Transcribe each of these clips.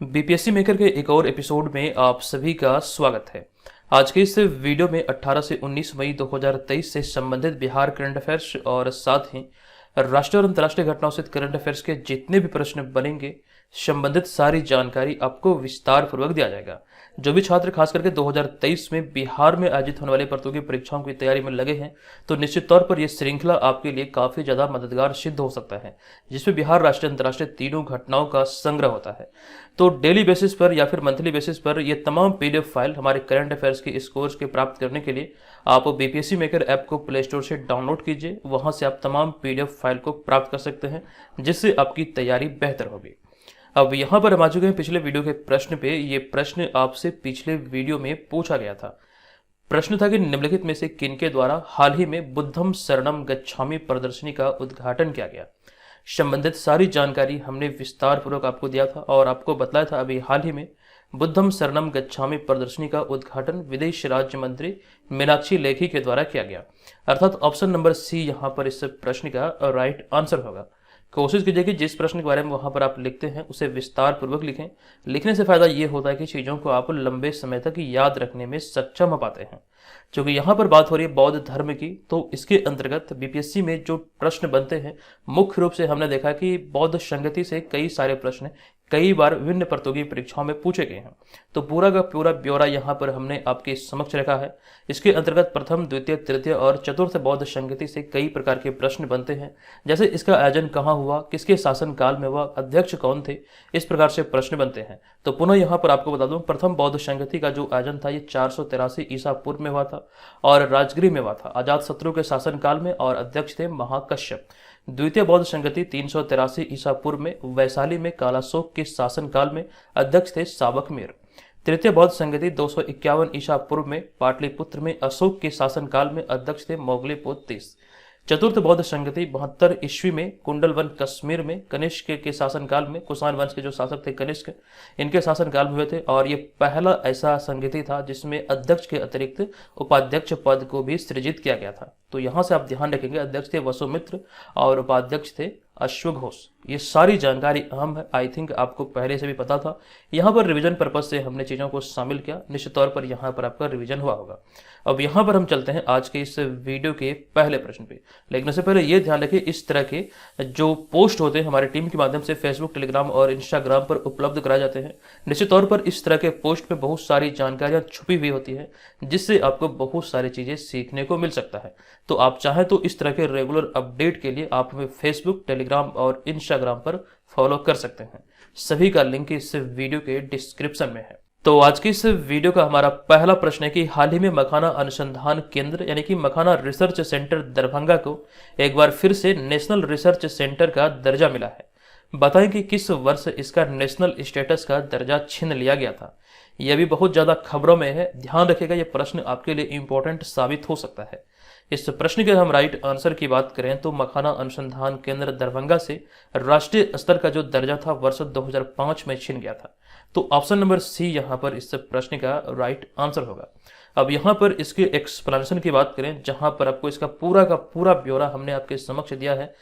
BPSC maker के एक और एपिसोड में आप सभी का स्वागत है। आज के इस वीडियो में 18 से 19 मई 2023 से संबंधित बिहार करंट अफेयर्स और साथ ही राष्ट्रीय और अंतर्राष्ट्रीय घटनाओं से करंट अफेयर्स के जितने भी प्रश्न बनेंगे, संबंधित सारी जानकारी आपको विस्तार पूर्वक दिया जाएगा। जो भी छात्र खास करके 2023 में बिहार में आयोजित होने वाले प्रतियोगी परीक्षाओं की तैयारी में लगे हैं, तो निश्चित तौर पर यह श्रृंखला आपके लिए काफी ज्यादा मददगार सिद्ध हो सकता है, जिसमें बिहार, राष्ट्रीय, अंतर्राष्ट्रीय तीनों घटनाओं का संग्रह होता है। तो डेली बेसिस पर या फिर मंथली बेसिस पर ये तमाम पीडीएफ फाइल हमारे करंट अफेयर्स के इस कोर्स के प्राप्त करने के लिए आप बीपीएससी मेकर ऐप को प्ले स्टोर से डाउनलोड कीजिए। वहां से आप तमाम पीडीएफ फाइल को प्राप्त कर सकते हैं, जिससे आपकी तैयारी बेहतर होगी। अब यहाँ पर हम आ चुके हैं पिछले वीडियो के प्रश्न पे। ये प्रश्न आपसे पिछले वीडियो में पूछा गया था। प्रश्न था कि निम्नलिखित में से किनके द्वारा हाल ही में बुद्धम शरणम गच्छामि प्रदर्शनी का उद्घाटन किया गया। संबंधित सारी जानकारी हमने विस्तार पूर्वक आपको दिया था और आपको बताया था अभी हाल ही में बुद्धम शरणम गच्छामि प्रदर्शनी का उद्घाटन विदेश राज्य मंत्री मीनाक्षी लेखी के द्वारा किया गया। अर्थात ऑप्शन नंबर सी यहाँ पर इस प्रश्न का राइट आंसर होगा। कोशिश कीजिए कि जिस प्रश्न के बारे में वहां पर आप लिखते हैं उसे विस्तार पूर्वक लिखें। लिखने से फायदा ये होता है कि चीजों को आप लंबे समय तक याद रखने में सक्षम हो पाते हैं। क्योंकि यहाँ पर बात हो रही है बौद्ध धर्म की, तो इसके अंतर्गत बीपीएससी में जो प्रश्न बनते हैं, मुख्य रूप से हमने देखा कि बौद्ध संगति से कई सारे प्रश्न कई बार विभिन्न प्रतियोगी परीक्षाओं में पूछे गए हैं। तो पूरा का पूरा ब्यौरा यहाँ पर हमने आपके समक्ष रखा है। इसके अंतर्गत प्रथम, द्वितीय, तृतीय और चतुर्थ बौद्ध संगति से कई प्रकार के प्रश्न बनते हैं, जैसे इसका आयोजन कहाँ हुआ, किसके शासन काल में हुआ, अध्यक्ष कौन थे, इस प्रकार से प्रश्न बनते हैं। तो पुनः यहाँ पर आपको बता दूं, प्रथम बौद्ध संगति का जो आयोजन था ये 483 ईसा पूर्व में हुआ था और राजगृह में हुआ था, अजातशत्रु के शासन काल में, और अध्यक्ष थे महाकश्यप। द्वितीय बौद्ध संगति 383 ईसा पूर्व में वैशाली में कालाशोक के शासन काल में, अध्यक्ष थे सावकमीर। तृतीय बौद्ध संगति 251 ईसा पूर्व में पाटलिपुत्र में अशोक के शासन काल में, अध्यक्ष थे मोगलीपोत। चतुर्थ बौद्ध संगति 72 ईस्वी में कुंडलवन कश्मीर में कनिष्क के शासनकाल में, कुषाण वंश के जो शासक थे कनिष्क, इनके शासनकाल में हुए थे। और ये पहला ऐसा संगति था जिसमें अध्यक्ष के अतिरिक्त उपाध्यक्ष पद को भी सृजित किया गया था। तो यहां से आप ध्यान रखेंगे, अध्यक्ष थे वसुमित्र और उपाध्यक्ष थे अश्वघोष। ये सारी जानकारी अहम है, आई थिंक आपको पहले से भी पता था। यहाँ पर रिवीजन पर्पज से हमने चीज़ों को शामिल किया, निश्चित तौर पर यहाँ पर आपका रिवीजन हुआ होगा। अब यहाँ पर हम चलते हैं आज के इस वीडियो के पहले प्रश्न पे। लेकिन उससे पहले ये ध्यान रखिए, इस तरह के जो पोस्ट होते हैं हमारे टीम के माध्यम से फेसबुक, टेलीग्राम और इंस्टाग्राम पर उपलब्ध कराए जाते हैं। निश्चित तौर पर इस तरह के पोस्ट में बहुत सारी जानकारियाँ छुपी हुई होती है, जिससे आपको बहुत सारी चीज़ें सीखने को मिल सकता है। तो आप चाहें तो इस तरह के रेगुलर अपडेट के लिए आप हमें फेसबुक, टेलीग्राम और इंस्टाग्राम पर फॉलो कर सकते हैं। सभी का लिंक इस वीडियो के डिस्क्रिप्शन में है। तो आज की इस वीडियो का हमारा पहला प्रश्न है कि हाल ही में मखाना अनुसंधान केंद्र यानी कि मखाना रिसर्च सेंटर दरभंगा को एक बार फिर से नेशनल रिसर्च सेंटर का दर्जा मिला है। बताएं कि किस वर्ष इसका नेशनल स्टेटस का दर्जा छीन लिया गया था। यह भी बहुत ज्यादा खबरों में है, ध्यान रखिएगा, यह प्रश्न आपके लिए इंपॉर्टेंट साबित हो सकता है। इस प्रश्न के हम राइट आंसर की बात करें तो मखाना अनुसंधान केंद्र दरभंगा से राष्ट्रीय स्तर का जो दर्जा था वर्ष 2005 में छीन गया था। तो ऑप्शन नंबर सी यहाँ पर इस प्रश्न का राइट आंसर होगा। अब यहाँ पर इसके एक्सप्लेनेशन की बात करें, जहां पर आपको इसका पूरा का पूरा ब्यौरा हमने आपके समक्ष दिया है।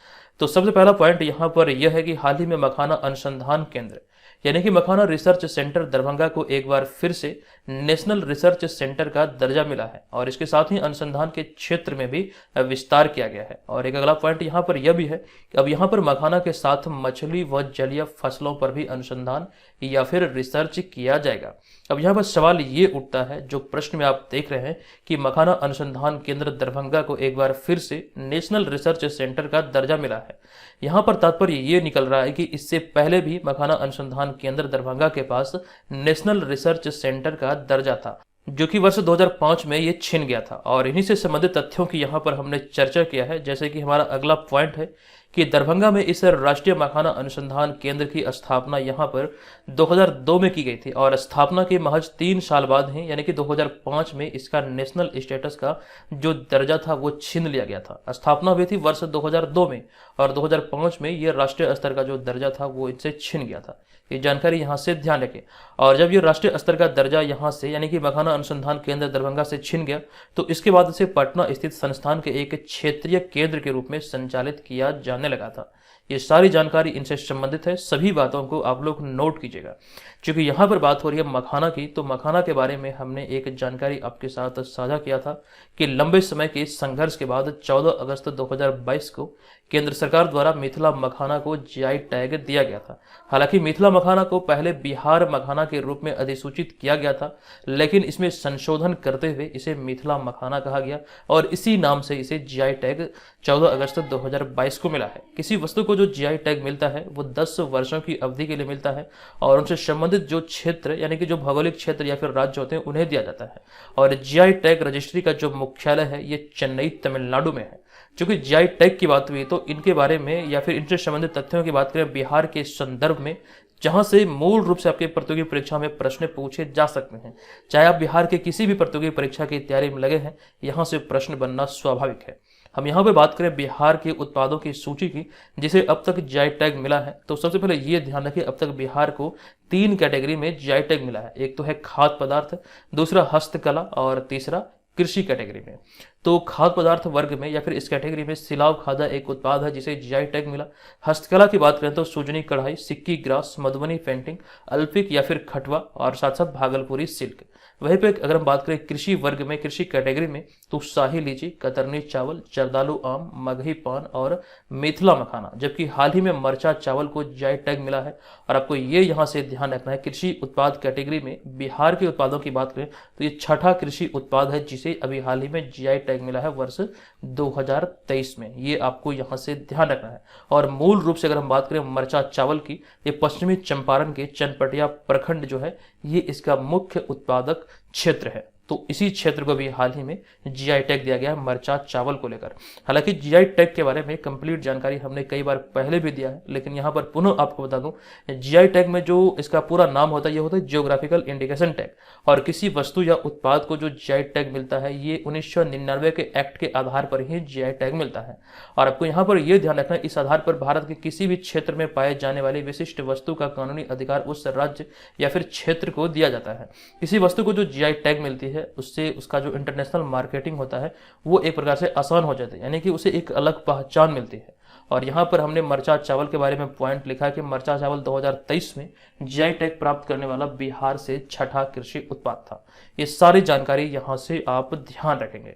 तो सबसे पहला पॉइंट यहाँ पर यह है कि हाल ही में मखाना अनुसंधान केंद्र यानी कि मखाना रिसर्च सेंटर दरभंगा को एक बार फिर से नेशनल रिसर्च सेंटर का दर्जा मिला है और इसके साथ ही अनुसंधान के क्षेत्र में भी विस्तार किया गया है। और एक अगला पॉइंट यहाँ पर यह भी है कि अब यहाँ पर मखाना के साथ मछली व जलीय फसलों पर भी अनुसंधान या फिर रिसर्च किया जाएगा। अब यहाँ पर सवाल ये उठता है, जो प्रश्न में आप देख रहे हैं कि मखाना अनुसंधान केंद्र दरभंगा को एक बार फिर से नेशनल रिसर्च सेंटर का दर्जा मिला है। यहाँ पर तात्पर्य ये निकल रहा है कि इससे पहले भी मखाना अनुसंधान केंद्र दरभंगा के पास नेशनल रिसर्च सेंटर का दर्जा था, जो कि वर्ष 2005 में ये छिन गया था। और इन्हीं से संबंधित तथ्यों की यहाँ पर हमने चर्चा किया है। जैसे कि हमारा अगला पॉइंट है कि दरभंगा में इस राष्ट्रीय मखाना अनुसंधान केंद्र की स्थापना यहाँ पर 2002 में की गई थी और स्थापना के महज 3 साल बाद ही यानी कि 2005 में इसका नेशनल स्टेटस का जो दर्जा था वो छीन लिया गया था। स्थापना हुई थी वर्ष 2002 में और 2005 में ये राष्ट्रीय स्तर का जो दर्जा था वो इनसे छिन गया था। ये जानकारी यहाँ से ध्यान रखें। और जब ये राष्ट्रीय स्तर का दर्जा यहाँ से यानी कि मखाना अनुसंधान केंद्र दरभंगा से छिन गया, तो इसके बाद इसे पटना स्थित संस्थान के एक क्षेत्रीय केंद्र के रूप में संचालित किया जाने लगा था। ये सारी जानकारी इनसे संबंधित है, सभी बातों को आप लोग नोट कीजिएगा। क्योंकि यहाँ पर बात हो रही है मखाना की, तो मखाना के बारे में हमने एक जानकारी आपके साथ साझा किया था कि लंबे समय के संघर्ष के बाद 14 अगस्त 2022 को केंद्र सरकार द्वारा मिथिला मखाना को जीआई टैग दिया गया था। हालांकि मिथिला मखाना को पहले बिहार मखाना के रूप में अधिसूचित किया गया था, लेकिन इसमें संशोधन करते हुए इसे मिथिला मखाना कहा गया और इसी नाम से इसे जीआई टैग 14 अगस्त 2022 को मिला है। किसी वस्तु को जो जीआई टैग मिलता है वो 10 वर्षों की अवधि के लिए मिलता है और उनसे संबंधित जो क्षेत्र यानी कि जो भौगोलिक क्षेत्र या फिर राज्य होते हैं उन्हें दिया जाता है। और जीआई टैग रजिस्ट्री का जो मुख्यालय है ये चेन्नई तमिलनाडु में है। चूंकि जीआई टैग की बात हुई तो इनके बारे में या फिर इनसे संबंधित तथ्यों की बात करें बिहार के संदर्भ में, जहां से मूल रूप से आपके प्रतियोगी परीक्षा में प्रश्न पूछे जा सकते हैं। चाहे आप बिहार के किसी भी प्रतियोगी परीक्षा की तैयारी में लगे हैं, यहां से प्रश्न बनना स्वाभाविक है। हम यहाँ पे बात करें बिहार के उत्पादों की सूची की जिसे अब तक जीआई टैग मिला है, तो सबसे पहले ये ध्यान रखें अब तक बिहार को 3 कैटेगरी में जीआई टैग मिला है। एक तो है खाद्य पदार्थ, दूसरा हस्तकला और तीसरा कृषि कैटेगरी में। तो खाद्य पदार्थ वर्ग में या फिर इस कैटेगरी में सिलाव खादा एक उत्पाद है जिसे जीआई टैग मिला। हस्तकला की बात करें तो सुजनी कढ़ाई, सिक्की ग्रास, मधुबनी पेंटिंग, अल्पिक या फिर खटवा और साथ साथ भागलपुरी सिल्क। वहीं पे अगर हम बात करें कृषि वर्ग में, कृषि कैटेगरी में, तो शाही लीची, कतरनी चावल, जर्दालू आम, मगही पान और मिथिला मखाना। जबकि हाल ही में मरचा चावल को जीआई टैग मिला है। और आपको ये यहाँ से ध्यान रखना है, कृषि उत्पाद कैटेगरी में बिहार के उत्पादों की बात करें तो ये छठा कृषि उत्पाद है जिसे अभी हाल ही में जीआई टैग मिला है वर्ष 2023 में। ये आपको यहाँ से ध्यान रखना है। और मूल रूप से अगर हम बात करें मरचा चावल की, ये पश्चिमी चंपारण के चनपटिया प्रखंड जो है ये इसका मुख्य उत्पादक क्षेत्र है। तो इसी क्षेत्र को भी हाल ही में जीआई टैग दिया गया है मरचा चावल को लेकर। हालांकि जीआई टैग के बारे में कंप्लीट जानकारी हमने कई बार पहले भी दिया है, लेकिन यहाँ पर पुनः आपको बता दूं जीआई टैग में जो इसका पूरा नाम होता है ये होता है जियोग्राफिकल इंडिकेशन टैग। और किसी वस्तु या उत्पाद को जो जीआई टैग मिलता है ये 1999 के एक्ट के आधार पर ही जीआई टैग मिलता है। और आपको यहाँ पर यह ध्यान रखना है इस आधार पर भारत के किसी भी क्षेत्र में पाए जाने वाली विशिष्ट वस्तु का कानूनी अधिकार उस राज्य या फिर क्षेत्र को दिया जाता है। किसी वस्तु को जो जीआई टैग मिलती है उससे उसका जो इंटरनेशनल मार्केटिंग होता है वो एक प्रकार से आसान हो जाती है, यानी कि उसे एक अलग पहचान मिलती है। और यहाँ पर हमने मरचा चावल के बारे में पॉइंट लिखा है कि मरचा चावल 2023 में जीआई टैग प्राप्त करने वाला बिहार से छठा कृषि उत्पाद था। ये सारी जानकारी यहाँ से आप ध्यान रखेंगे।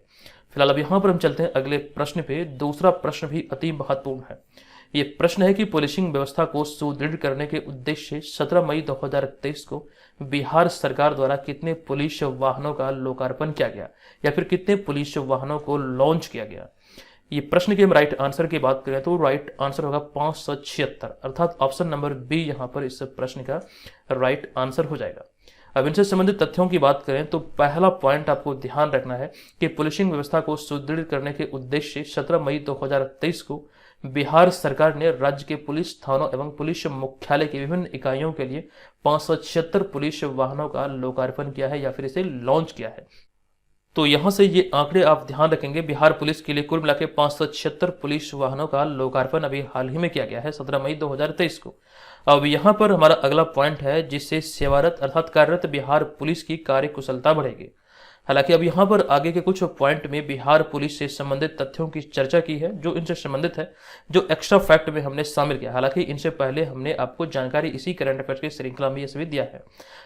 फिलहाल अब यहाँ पर हम चलते हैं अगले प्रश्न पे। दूसरा प्रश्न भी अति महत्वपूर्ण है। ये प्रश्न है कि पुलिसिंग व्यवस्था को सुदृढ़ करने के उद्देश्य से 17 मई 2023 को बिहार सरकार द्वारा कितने पुलिस वाहनों का लोकार्पण किया गया या फिर कितने पुलिस वाहनों को लॉन्च किया गया। ये प्रश्न के हम राइट आंसर की बात करें तो राइट आंसर होगा 576, अर्थात ऑप्शन नंबर बी यहाँ पर इस प्रश्न का राइट आंसर हो जाएगा। अब इनसे संबंधित तथ्यों की बात करें तो पहला पॉइंट आपको ध्यान रखना है कि पुलिसिंग व्यवस्था को सुदृढ़ करने के उद्देश्य से 17 मई 2023 को बिहार सरकार ने राज्य के पुलिस थानों एवं पुलिस मुख्यालय की विभिन्न इकाइयों के लिए 576 पुलिस वाहनों का लोकार्पण किया है या फिर इसे लॉन्च किया है। तो यहां से ये आंकड़े आप ध्यान रखेंगे, बिहार पुलिस के लिए कुल मिलाकर 576 पुलिस वाहनों का लोकार्पण अभी हाल ही में किया गया है 17 मई 2023 को। अब यहाँ पर हमारा अगला पॉइंट है जिससे सेवारत अर्थात कार्यरत बिहार पुलिस की कार्यकुशलता बढ़ेगी। हालांकि अब यहाँ पर आगे के कुछ पॉइंट में बिहार पुलिस से संबंधित तथ्यों की चर्चा की है जो इनसे संबंधित है, जो एक्स्ट्रा फैक्ट में हमने शामिल किया। हालांकि इनसे पहले हमने आपको जानकारी इसी करंट अफेयर्स की श्रृंखला में ये सभी दिया है,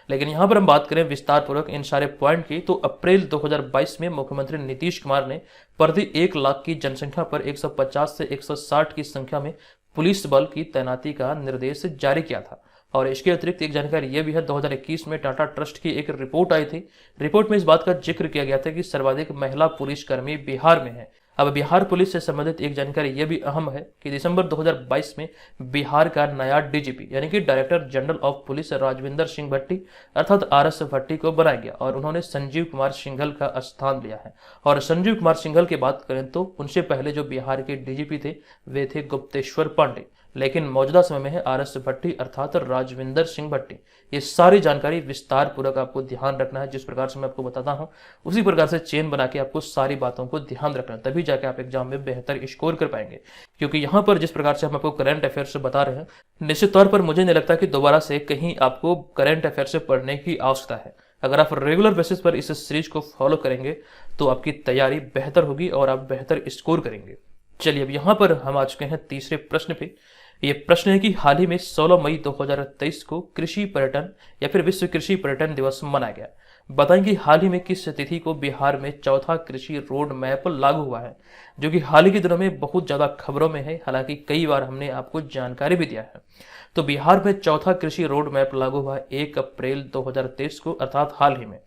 लेकिन यहाँ पर हम बात करें विस्तार पूर्वक इन सारे पॉइंट की तो अप्रैल 2022 में मुख्यमंत्री नीतीश कुमार ने प्रति 1 लाख की जनसंख्या पर 150 से 160 की संख्या में पुलिस बल की तैनाती का निर्देश जारी किया था। और इसके अतिरिक्त एक जानकारी यह भी है, 2021 में टाटा ट्रस्ट की एक रिपोर्ट आई थी। रिपोर्ट में इस बात का जिक्र किया गया था कि सर्वाधिक महिला पुलिसकर्मी बिहार में है। अब बिहार पुलिस से संबंधित एक जानकारी यह भी अहम है कि दिसंबर 2022 में बिहार का नया डीजीपी यानी कि director general of police Rajwinder Singh Bhatti अर्थात RS भट्टी को बनाया गया और उन्होंने संजीव कुमार सिंघल का स्थान लिया है। और संजीव कुमार सिंघल की बात करें तो उनसे पहले जो बिहार के डीजीपी थे वे थे गुप्तेश्वर पांडे, लेकिन मौजूदा समय में है RS भट्टी अर्थात राजविंदर सिंह भट्टी। ये सारी जानकारी विस्तार पूर्वक आपको ध्यान रखना है, जिस प्रकार से मैं आपको बताता हूं उसी प्रकार से चेन बना के आपको सारी बातों को ध्यान रखना है, तभी जाके आप एग्जाम में बेहतर स्कोर कर पाएंगे। क्योंकि यहाँ पर जिस प्रकार से हम आपको करंट अफेयर से बता रहे हैं, निश्चित तौर पर मुझे नहीं लगता कि दोबारा से कहीं आपको करंट अफेयर से पढ़ने की आवश्यकता है। अगर आप रेगुलर बेसिस पर इस सीरीज को फॉलो करेंगे तो आपकी तैयारी बेहतर होगी और आप बेहतर स्कोर करेंगे। चलिए अब यहाँ पर हम आ चुके हैं तीसरे प्रश्न पे। ये प्रश्न है कि हाल ही में 16 मई 2023 को कृषि पर्यटन या फिर विश्व कृषि पर्यटन दिवस मनाया गया। बताएंगे हाल ही में किस तिथि को बिहार में चौथा कृषि रोड मैप लागू हुआ है, जो कि हाल ही के दिनों में बहुत ज्यादा खबरों में है। हालांकि कई बार हमने आपको जानकारी भी दिया है। तो बिहार में चौथा कृषि रोड मैप लागू हुआ 1 अप्रैल 2023 को, अर्थात हाल ही में।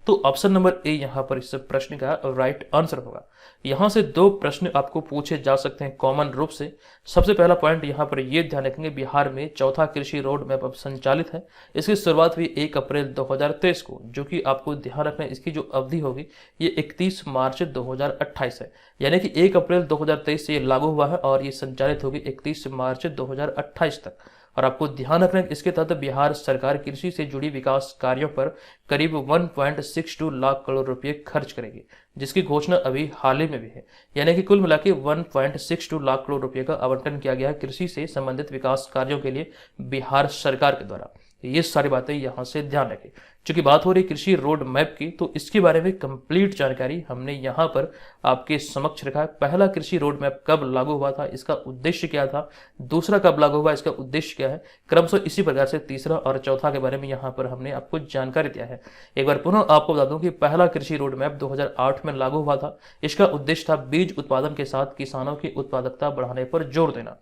तो ऑप्शन नंबर ए यहाँ पर इस प्रश्न का राइट आंसर होगा। यहाँ से दो प्रश्न आपको पूछे जा सकते हैं कॉमन रूप से। सबसे पहला पॉइंट यहाँ पर ये ध्यान रखेंगे, बिहार में चौथा कृषि रोड मैप अब संचालित है। इसकी शुरुआत हुई 1 अप्रैल 2023 को, जो कि आपको ध्यान रखना है इसकी जो अवधि होगी ये 31 मार्च 2028 है। यानी कि 1 अप्रैल 2023 से ये लागू हुआ है और ये संचालित होगी 31 मार्च 2028 तक। और आपको ध्यान रखना है इसके तहत बिहार सरकार कृषि से जुड़ी विकास कार्यों पर करीब 1.62 लाख करोड़ रुपए खर्च करेगी, जिसकी घोषणा अभी हाल ही में भी है। यानी कि कुल मिलाकर 1.62 लाख करोड़ रुपए का आवंटन किया गया है कृषि से संबंधित विकास कार्यों के लिए बिहार सरकार के द्वारा। ये सारी बातें यहाँ से ध्यान रखें। चूंकि बात हो रही कृषि रोड मैप की, तो इसके बारे में कंप्लीट जानकारी हमने यहाँ पर आपके समक्ष रखा है। पहला कृषि रोड मैप कब लागू हुआ था, इसका उद्देश्य क्या था, दूसरा कब लागू हुआ, इसका उद्देश्य क्या है, क्रमशः इसी प्रकार से तीसरा और चौथा के बारे में यहाँ पर हमने आपको जानकारी दिया है। एक बार पुनः आपको बता दूं कि पहला कृषि रोड मैप 2008 में लागू हुआ था। इसका उद्देश्य था बीज उत्पादन के साथ किसानों की उत्पादकता बढ़ाने पर जोर देना।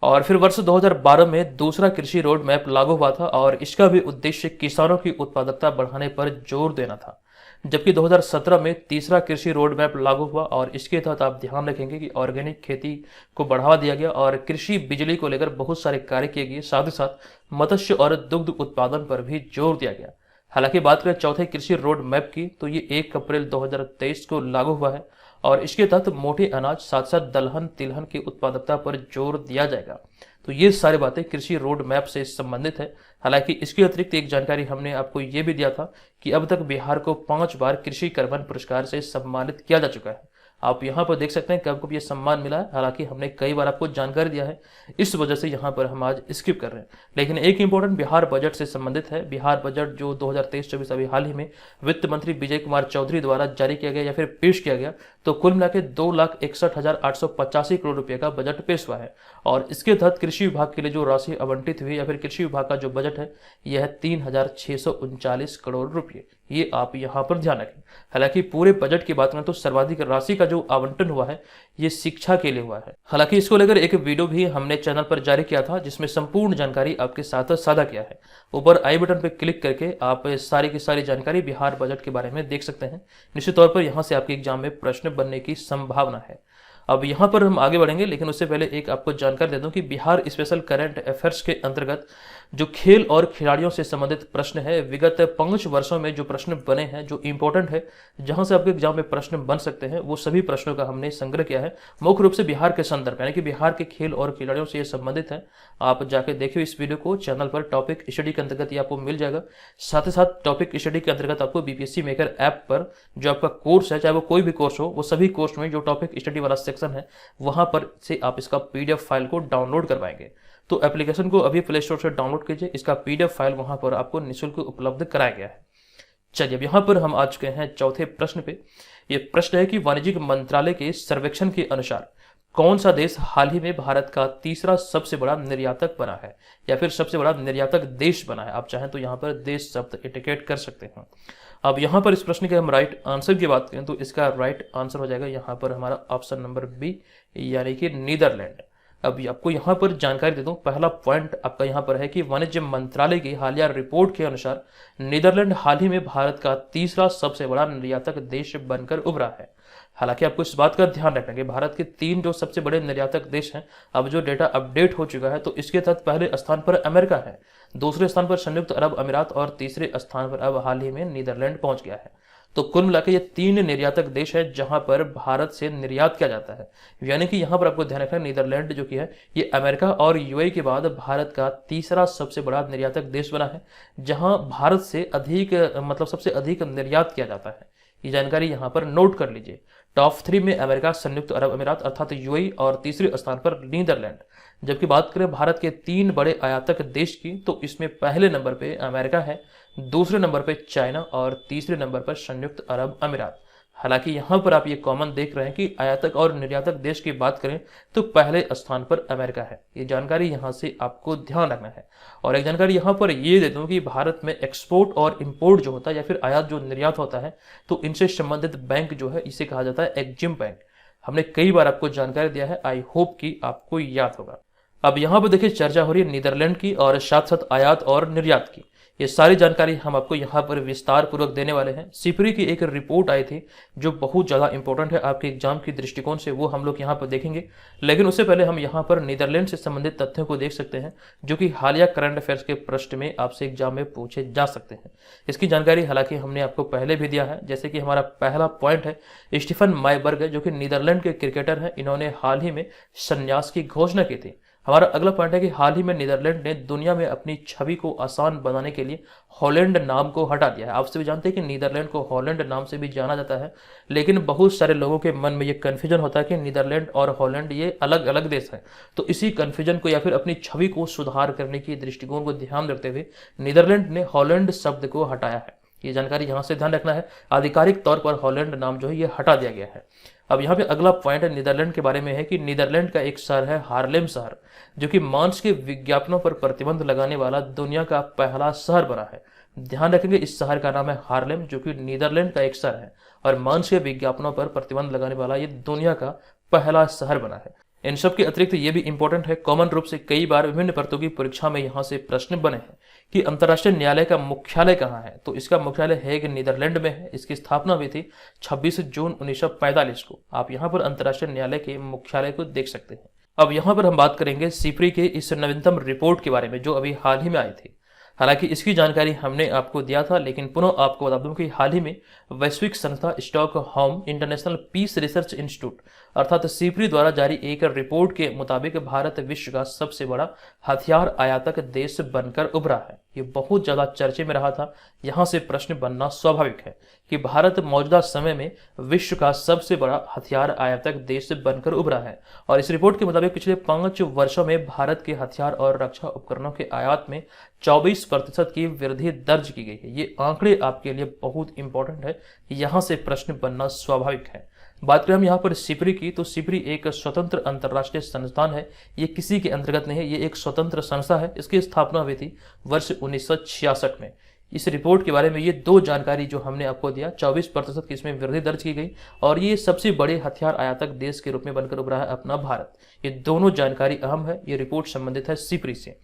और फिर वर्ष 2012 में दूसरा कृषि रोड मैप लागू हुआ था और इसका भी उद्देश्य किसानों की उत्पादकता बढ़ाने पर जोर देना था। जबकि 2017 में तीसरा कृषि रोड मैप लागू हुआ और इसके तहत आप ध्यान रखेंगे कि ऑर्गेनिक खेती को बढ़ावा दिया गया और कृषि बिजली को लेकर बहुत सारे कार्य किए गए। साथ ही साथ मत्स्य और दुग्ध उत्पादन पर भी जोर दिया गया। हालांकि बात करें चौथे कृषि रोड मैप की, तो ये 1 अप्रैल 2023 को लागू हुआ है और इसके तहत मोटे अनाज साथ साथ दलहन तिलहन की उत्पादकता पर जोर दिया जाएगा। तो ये सारी बातें कृषि रोड मैप से संबंधित है। हालांकि इसके अतिरिक्त एक जानकारी हमने आपको ये भी दिया था कि अब तक बिहार को 5 बार कृषि कर्मण पुरस्कार से सम्मानित किया जा चुका है। आप यहाँ पर देख सकते हैं कब कब ये सम्मान मिला है। हालांकि हमने कई बार आपको जानकारी दिया है, इस वजह से यहाँ पर हम आज स्किप कर रहे हैं। लेकिन एक इंपॉर्टेंट बिहार बजट से संबंधित है। बिहार बजट जो 2023-24 अभी हाल ही में वित्त मंत्री विजय कुमार चौधरी द्वारा जारी किया गया या फिर पेश किया गया, तो कुल मिलाकर 2,61,885 करोड़ रुपए का बजट पेश हुआ है। और इसके तहत कृषि विभाग के लिए जो राशि आवंटित हुई या फिर कृषि विभाग का जो बजट है यह है 3,639 करोड़ रुपए। ये आप यहाँ पर ध्यान रखें। हालांकि पूरे बजट की बात करें तो सर्वाधिक राशि का जो आवंटन हुआ है ये शिक्षा के लिए हुआ है। हालांकि इसको लेकर एक वीडियो भी हमने चैनल पर जारी किया था जिसमें संपूर्ण जानकारी आपके साथ साझा किया है। ऊपर आई बटन पर क्लिक करके आप सारी की सारी जानकारी बिहार बजट के बारे में देख सकते हैं। निश्चित तौर पर यहाँ से आपके एग्जाम में प्रश्न बनने की संभावना है। अब यहाँ पर हम आगे बढ़ेंगे, लेकिन उससे पहले एक आपको जानकारी दे दूं कि बिहार स्पेशल करंट अफेयर्स के अंतर्गत जो खेल और खिलाड़ियों से संबंधित प्रश्न है, विगत 5 वर्षों में जो प्रश्न बने हैं, जो इंपॉर्टेंट है, जहां से आपके एग्जाम में प्रश्न बन सकते हैं, वो सभी प्रश्नों का हमने संग्रह किया है। मुख्य रूप से बिहार के संदर्भ यानी कि बिहार के खेल और खिलाड़ियों से ये संबंधित है। आप जाके देखिए इस वीडियो को, चैनल पर टॉपिक स्टडी के अंतर्गत ये आपको मिल जाएगा। साथ ही साथ टॉपिक स्टडी के अंतर्गत आपको बीपीएससी मेकर ऐप पर जो आपका कोर्स है, चाहे वो कोई भी कोर्स हो, वो सभी कोर्स में जो टॉपिक स्टडी वाला सेक्शन है वहां पर से आप इसका पीडीएफ फाइल को डाउनलोड कर पाएंगे। तो एप्लीकेशन को अभी प्ले स्टोर से डाउनलोड कीजिए, इसका पीडीएफ फाइल वहां पर आपको निःशुल्क उपलब्ध कराया गया है। चलिए अब यहाँ पर हम आ चुके हैं चौथे प्रश्न पे। ये प्रश्न है कि वाणिज्यिक मंत्रालय के सर्वेक्षण के अनुसार कौन सा देश हाल ही में भारत का तीसरा सबसे बड़ा निर्यातक बना है या फिर सबसे बड़ा निर्यातक देश बना है। आप चाहें तो यहाँ पर देश शब्द इंडिकेट कर सकते हैं। अब यहाँ पर इस प्रश्न के हम राइट आंसर की बात करें तो इसका राइट आंसर हो जाएगा यहाँ पर हमारा ऑप्शन नंबर बी, यानी कि नीदरलैंड। अब आपको यहाँ पर जानकारी दे दूं, पहला पॉइंट आपका यहाँ पर है कि वाणिज्य मंत्रालय की हालिया रिपोर्ट के अनुसार नीदरलैंड हाल ही में भारत का तीसरा सबसे बड़ा निर्यातक देश बनकर उभरा है। हालांकि आपको इस बात का ध्यान रखना है भारत के 3 जो सबसे बड़े निर्यातक देश हैं, अब जो डेटा अपडेट हो चुका है तो इसके तहत पहले स्थान पर अमेरिका है, दूसरे स्थान पर संयुक्त अरब अमीरात और तीसरे स्थान पर अब हाल ही में नीदरलैंड पहुंच गया है। तो कुल मिलाकर ये 3 निर्यातक देश है जहां पर भारत से निर्यात किया जाता है। यानी कि यहां पर आपको ध्यान रखना, नीदरलैंड जो कि है ये अमेरिका और यूएई के बाद भारत का तीसरा सबसे बड़ा निर्यातक देश बना है, जहां भारत से अधिक सबसे अधिक निर्यात किया जाता है। ये जानकारी यहाँ पर नोट कर लीजिए। टॉप 3 में अमेरिका, संयुक्त अरब अमीरात अर्थात यूएई और तीसरे स्थान पर नीदरलैंड। जबकि बात करें भारत के 3 बड़े आयातक देश की तो इसमें पहले नंबर पे अमेरिका है, दूसरे नंबर पे चाइना और तीसरे नंबर पर संयुक्त अरब अमीरात। हालांकि यहाँ पर आप ये कॉमन देख रहे हैं कि आयातक और निर्यातक देश की बात करें तो पहले स्थान पर अमेरिका है। ये जानकारी यहाँ से आपको ध्यान रखना है। और एक जानकारी यहाँ पर ये दे दूँ कि भारत में एक्सपोर्ट और इंपोर्ट जो होता है या फिर आयात जो निर्यात होता है, तो इनसे संबंधित बैंक जो है इसे कहा जाता है एग्जिम बैंक। हमने कई बार आपको जानकारी दिया है, आई होप कि आपको याद होगा। अब यहाँ पर देखिए चर्चा हो रही है नीदरलैंड की और साथ साथ आयात और निर्यात की। ये सारी जानकारी हम आपको यहाँ पर विस्तार पूर्वक देने वाले हैं। सिपरी की एक रिपोर्ट आई थी जो बहुत ज़्यादा इंपॉर्टेंट है आपके एग्जाम की दृष्टिकोण से, वो हम लोग यहाँ पर देखेंगे। लेकिन उससे पहले हम यहाँ पर नीदरलैंड से संबंधित तथ्यों को देख सकते हैं जो कि हालिया करंट अफेयर्स के प्रश्न में आपसे एग्जाम में पूछे जा सकते हैं। इसकी जानकारी हालांकि हमने आपको पहले भी दिया है। जैसे कि हमारा पहला पॉइंट है स्टीफन मायबर्ग है, जो कि नीदरलैंड के क्रिकेटर हैं। इन्होंने हाल ही में संन्यास की घोषणा की थी। हमारा अगला पॉइंट है कि हाल ही में नीदरलैंड ने दुनिया में अपनी छवि को आसान बनाने के लिए हॉलैंड नाम को हटा दिया है। आप सभी जानते हैं कि नीदरलैंड को हॉलैंड नाम से भी जाना जाता है, लेकिन बहुत सारे लोगों के मन में ये कन्फ्यूजन होता है कि नीदरलैंड और हॉलैंड ये अलग अलग देश हैं। तो इसी कन्फ्यूजन को या फिर अपनी छवि को सुधार करने की दृष्टिकोण को ध्यान रखते हुए नीदरलैंड ने हॉलैंड शब्द को हटाया है। ये जानकारी यहाँ से ध्यान रखना है। आधिकारिक तौर पर हॉलैंड नाम जो है ये हटा दिया गया है। अब यहाँ पे अगला पॉइंट है नीदरलैंड के बारे में है कि नीदरलैंड का एक शहर है हार्लेम शहर, जो कि मांस के विज्ञापनों पर प्रतिबंध लगाने वाला दुनिया का पहला शहर बना है। ध्यान रखेंगे इस शहर का नाम है हार्लेम, जो कि नीदरलैंड का एक शहर है और मांस के विज्ञापनों पर प्रतिबंध लगाने वाला ये दुनिया का पहला शहर बना है। इन सब के अतिरिक्त ये भी इंपॉर्टेंट है, कॉमन रूप से कई बार विभिन्न परतों की परीक्षा में यहाँ से प्रश्न बने हैं कि अंतर्राष्ट्रीय न्यायालय का मुख्यालय कहाँ है। तो इसका मुख्यालय हेग नीदरलैंड में है। इसकी स्थापना हुई थी 26 जून 1945 को। आप यहाँ पर अंतर्राष्ट्रीय न्यायालय के मुख्यालय को देख सकते हैं। अब यहाँ पर हम बात करेंगे सिपरी के इस नवीनतम रिपोर्ट के बारे में जो अभी हाल ही में आई थी। हालांकि इसकी जानकारी हमने आपको दिया था, लेकिन पुनः आपको बता दूं कि हाल ही में वैश्विक संस्था Stockholm International Peace Research Institute अर्थात सिपरी द्वारा जारी एक रिपोर्ट के मुताबिक भारत विश्व का सबसे बड़ा हथियार आयातक देश बनकर उभरा है। ये बहुत ज्यादा चर्चे में रहा था। यहाँ से प्रश्न बनना स्वाभाविक है कि भारत मौजूदा समय में विश्व का सबसे बड़ा हथियार आयातक देश बनकर उभरा है। और इस रिपोर्ट के मुताबिक पिछले 5 वर्षों में भारत के हथियार और रक्षा उपकरणों के आयात में 24% की वृद्धि दर्ज की गई है। ये आंकड़े आपके लिए बहुत इंपॉर्टेंट है, यहाँ से प्रश्न बनना स्वाभाविक है। बात करें हम यहाँ पर सिपरी की, तो सिपरी एक स्वतंत्र अंतर्राष्ट्रीय संस्थान है। ये किसी के अंतर्गत नहीं है, ये एक स्वतंत्र संस्था है। इसकी स्थापना हुई थी वर्ष 1966 में। इस रिपोर्ट के बारे में ये दो जानकारी जो हमने आपको दिया, 24% की इसमें वृद्धि दर्ज की गई और ये सबसे बड़े हथियार आयातक देश के रूप में बनकर उभरा है अपना भारत। ये दोनों जानकारी अहम है। ये रिपोर्ट संबंधित है सिपरी से।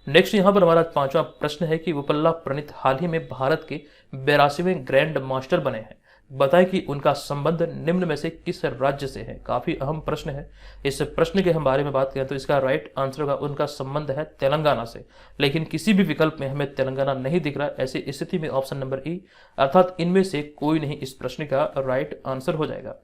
नेक्स्ट यहाँ पर हमारा 5वां प्रश्न है कि विपल्ला प्रणीत हाल ही में भारत के 82वें ग्रैंड मास्टर बने हैं। बताएं कि उनका संबंध निम्न में से किस राज्य से है। काफी अहम प्रश्न है। इस प्रश्न के हम बारे में बात करें तो इसका राइट आंसर होगा उनका संबंध है तेलंगाना से, लेकिन किसी भी विकल्प में हमें तेलंगाना नहीं दिख रहा है। ऐसी स्थिति में ऑप्शन नंबर ई अर्थात इनमें से कोई नहीं इस प्रश्न का राइट आंसर हो जाएगा।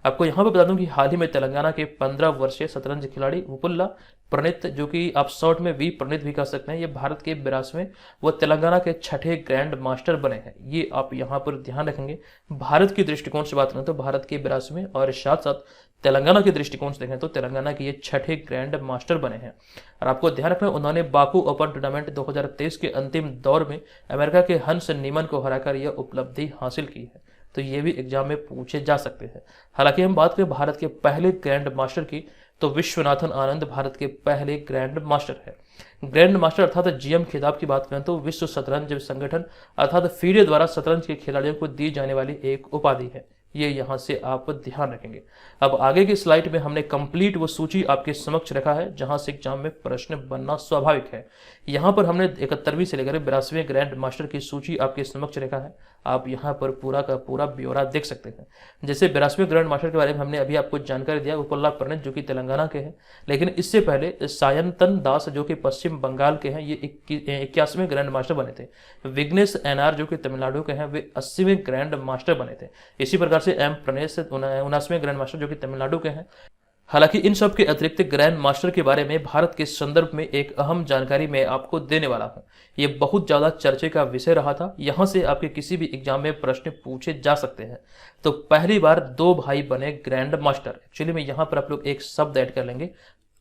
आपको यहाँ पर बता दूं कि हाल ही में तेलंगाना के 15 वर्षीय शतरंज खिलाड़ी विपुल्ला प्रणीत, जो कि आप शॉर्ट में वी प्रणीत भी कह सकते हैं, ये भारत के 82वें व तेलंगाना के 6ठे ग्रैंड मास्टर बने हैं। ये आप यहाँ पर ध्यान रखेंगे। भारत के दृष्टिकोण से बात करें तो भारत के 82वें और साथ साथ तेलंगाना के दृष्टिकोण से देखें तो तेलंगाना के ये 6ठे ग्रैंड मास्टर बने हैं। और आपको ध्यान रखना उन्होंने बाकू ओपन टूर्नामेंट 2023 के अंतिम दौर में अमेरिका के हंस नीमन को हराकर यह उपलब्धि हासिल की है। तो ये भी एग्जाम में पूछे जा सकते हैं। हालांकि हम बात करें भारत के पहले ग्रैंड मास्टर की, तो विश्वनाथन आनंद भारत के पहले ग्रैंड मास्टर है। ग्रैंड मास्टर अर्थात जीएम खिताब की बात करें तो विश्व शतरंज संगठन अर्थात फीडे द्वारा शतरंज के खिलाड़ियों को दी जाने वाली एक उपाधि है। ये यहाँ से आप ध्यान रखेंगे। अब आगे की स्लाइड में हमने कंप्लीट वो सूची आपके समक्ष रखा है जहां से एग्जाम में प्रश्न बनना स्वाभाविक है। यहाँ पर हमने 71वीं से लेकर 82वें ग्रैंड मास्टर की सूची आपके समक्ष रखा है। आप यहाँ पर पूरा का पूरा ब्यौरा देख सकते हैं। जैसे 82वें ग्रैंड मास्टर के बारे में हमने अभी आपको जानकारी दिया, विपुल्ला प्रणीत जो कि तेलंगाना के हैं, लेकिन इससे पहले सायंतन दास जो कि पश्चिम बंगाल के हैं, ये 81वें ग्रैंड मास्टर बने थे। विघ्नेश एनआर जो कि तमिलनाडु के हैं, वे 80वें ग्रैंड मास्टर बने थे। इसी प्रकार से एम प्रणेश 79वें ग्रैंड मास्टर जो कि तमिलनाडु के हैं। हालांकि इन सब के अतिरिक्त ग्रैंड मास्टर के बारे में भारत के संदर्भ में एक अहम जानकारी मैं आपको देने वाला हूं। ये बहुत ज्यादा चर्चे का विषय रहा था। यहां से आपके किसी भी एग्जाम में प्रश्न पूछे जा सकते हैं। तो पहली बार 2 भाई बने ग्रैंड मास्टर। एक्चुअली में यहां पर आप लोग एक शब्द ऐड कर लेंगे,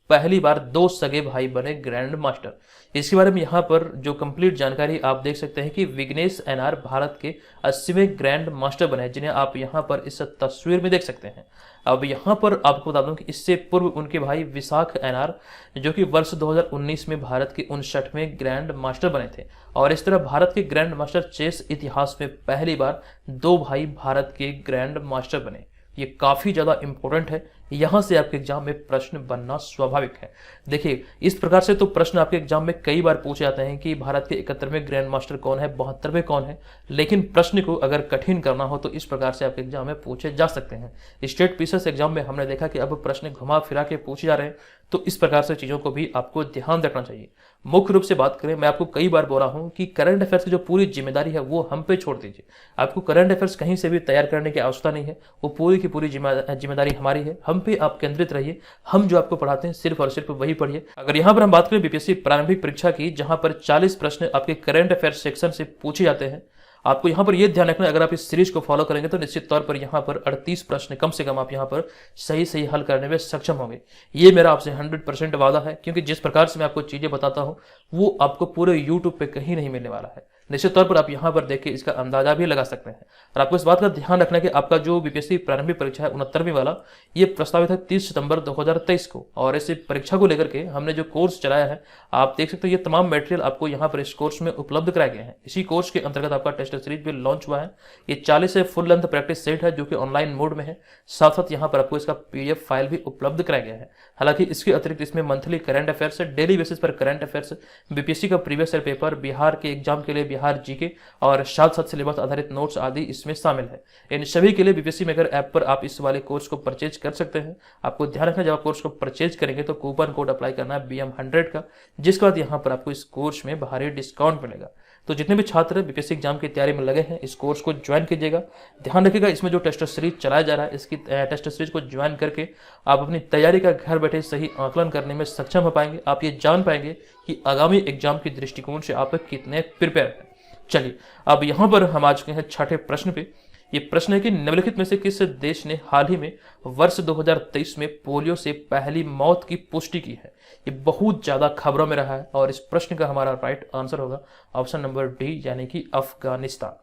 पहली बार 2 सगे भाई बने ग्रैंड मास्टर। इसके बारे में यहाँ पर जो कंप्लीट जानकारी आप देख सकते हैं कि विघ्नेश एनआर भारत के 80वें ग्रैंड मास्टर बने, जिन्हें आप यहाँ पर इस तस्वीर में देख सकते हैं। अब यहाँ पर आपको बता दूं कि इससे पूर्व उनके भाई विशाख एनआर, जो कि वर्ष 2019 में भारत के 59वें ग्रैंड मास्टर बने थे। और इस तरह भारत के ग्रैंड मास्टर चेस इतिहास में पहली बार 2 भाई भारत के ग्रैंड मास्टर बने। ये काफी ज्यादा इंपॉर्टेंट है, यहां से आपके एग्जाम में प्रश्न बनना स्वाभाविक है। देखिए, इस प्रकार से तो प्रश्न आपके एग्जाम में कई बार पूछे जाते हैं कि भारत के 71वें ग्रैंड मास्टर कौन है, 72वें कौन है, लेकिन प्रश्न को अगर कठिन करना हो तो इस प्रकार से आपके एग्जाम में पूछे जा सकते हैं। स्टेट पीसीएस एग्जाम में हमने देखा कि अब प्रश्न घुमा फिरा के पूछे जा रहे हैं, तो इस प्रकार से चीजों को भी आपको ध्यान रखना चाहिए। मुख्य रूप से बात करें, मैं आपको कई बार बोला हूं कि करंट अफेयर्स की जो पूरी जिम्मेदारी है वो हम पे छोड़ दीजिए। आपको करंट अफेयर्स कहीं से भी तैयार करने की आवश्यकता नहीं है, वो पूरी की पूरी जिम्मेदारी हमारी है। हम पे आप केंद्रित रहिए, हम जो आपको पढ़ाते हैं सिर्फ और सिर्फ वही पढ़िए। अगर यहाँ पर हम बात करें बीपीएससी प्रारंभिक परीक्षा की, जहां पर 40 प्रश्न आपके करंट अफेयर्स सेक्शन से पूछे जाते हैं, आपको यहाँ पर यह ध्यान रखना है, अगर आप इस सीरीज को फॉलो करेंगे तो निश्चित तौर पर यहाँ पर 38 प्रश्न कम से कम आप यहाँ पर सही सही हल करने में सक्षम होंगे। ये मेरा आपसे 100% वादा है, क्योंकि जिस प्रकार से मैं आपको चीजें बताता हूँ वो आपको पूरे यूट्यूब पे कहीं नहीं मिलने वाला है। निश्चित तौर पर आप यहाँ पर देखिए, इसका अंदाजा भी लगा सकते हैं। और आपको इस बात का ध्यान रखना है कि आपका जो बीपीएससी प्रारंभिक परीक्षा है 69वीं वाला, ये प्रस्तावित है 30 सितंबर 2023 को। और इस परीक्षा को लेकर के हमने जो कोर्स चलाया है, आप देख सकते हो ये तमाम मटेरियल आपको यहाँ पर इस कोर्स में उपलब्ध कराए गए हैं। इसी कोर्स के अंतर्गत आपका टेस्ट सीरीज भी लॉन्च हुआ है। ये 40 से फुल लेंथ प्रैक्टिस सेट है जो कि ऑनलाइन मोड में है। साथ साथ यहाँ पर आपको इसका पीडीएफ फाइल भी उपलब्ध कराया गया है। हालांकि इसके अतिरिक्त इसमें monthly current affairs, daily basis पर करंट अफेयर्स, बीपीएससी का प्रीवियस ईयर पेपर, बिहार के एग्जाम के लिए बिहार जीके और साथ साथ सिलेबस आधारित नोट्स आदि इसमें शामिल है। इन सभी के लिए बीपीएससी मेकर ऐप पर आप इस वाले कोर्स को परचेज कर सकते हैं। आपको ध्यान रखना, जब आप कोर्स को परचेज करेंगे तो कूपन कोड अप्लाई करना है BM100 का, जिसके बाद यहाँ पर आपको इस कोर्स में भारी डिस्काउंट मिलेगा। तो जितने भी छात्र बीपीएससी एग्जाम की तैयारी में लगे हैं, इस कोर्स को ज्वाइन कीजिएगा। ध्यान रखिएगा, इसमें जो टेस्ट सीरीज चलाया जा रहा है, इसकी टेस्ट सीरीज को ज्वाइन करके आप अपनी तैयारी का घर बैठे सही आकलन करने में सक्षम हो पाएंगे। आप ये जान पाएंगे कि आगामी एग्जाम के दृष्टिकोण से आप कितने प्रिपेयर हैं। चलिए, अब यहाँ पर हम आ चुके हैं छठे प्रश्न पे। ये प्रश्न है कि निम्नलिखित में से किस देश ने हाल ही में वर्ष 2023 में पोलियो से पहली मौत की पुष्टि की है। ये बहुत ज्यादा खबरों में रहा है और इस प्रश्न का हमारा राइट आंसर होगा ऑप्शन नंबर डी, यानी कि अफगानिस्तान।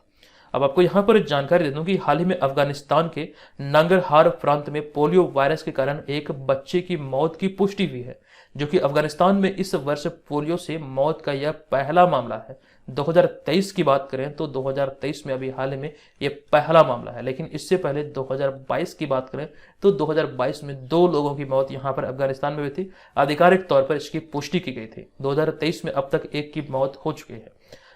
अब आपको यहाँ पर जानकारी दे दूं कि हाल ही में अफगानिस्तान के नंगरहार प्रांत में पोलियो वायरस के कारण एक बच्चे की मौत की पुष्टि हुई है, जो कि अफगानिस्तान में इस वर्ष पोलियो से मौत का यह पहला मामला है। 2023 की बात करें तो 2023 में अभी हाल ही में ये पहला मामला है, लेकिन इससे पहले 2022 की बात करें तो 2022 में 2 लोगों की मौत यहाँ पर अफगानिस्तान में हुई थी। आधिकारिक तौर पर इसकी पुष्टि की गई थी। 2023 में अब तक 1 की मौत हो चुकी है।